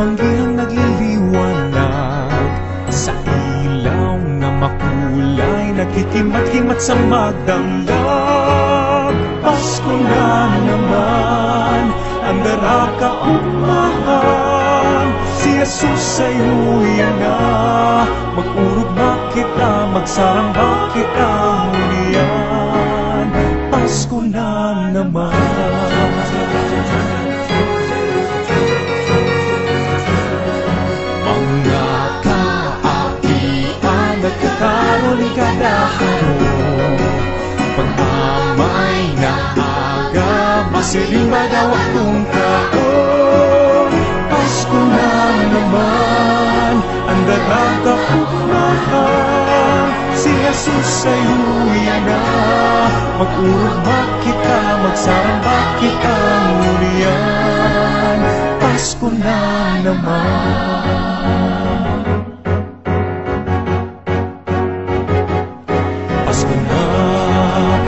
Panggihang nagliliwanag sa ilaw na makulay, nagkikimat-kimat sa magdamag. Pasko na naman, ang daraka-umahan, si Jesus ay huyan na. Mag-urugma kita, magsaramba kita, ngunyan. Pasko na naman. Nagkakaroling kada haro, pag-amay na aga, masirimba daw akong taon. Pasko na naman, ang daraka-ugmahan, si Jesus ay huyan na. Mag-urugma kita, magsaramba kita, ngunyan. Pasko na naman. Pasko na,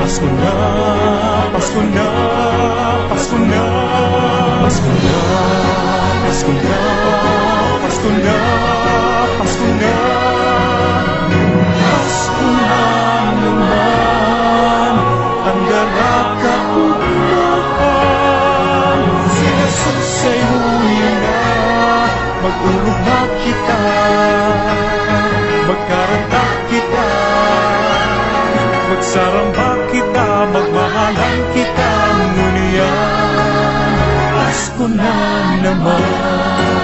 Pasko na, Pasko na, Pasko na, Pasko na, Pasko na, Pasko na, Pasko na. Pasko na naman, ang daraka-ugmahan, si Jesus ay huyan na. Mag-urugma kita, magkaranta kita, magsaramba kita, magmahalan kita, ngunyan. Pasko na naman.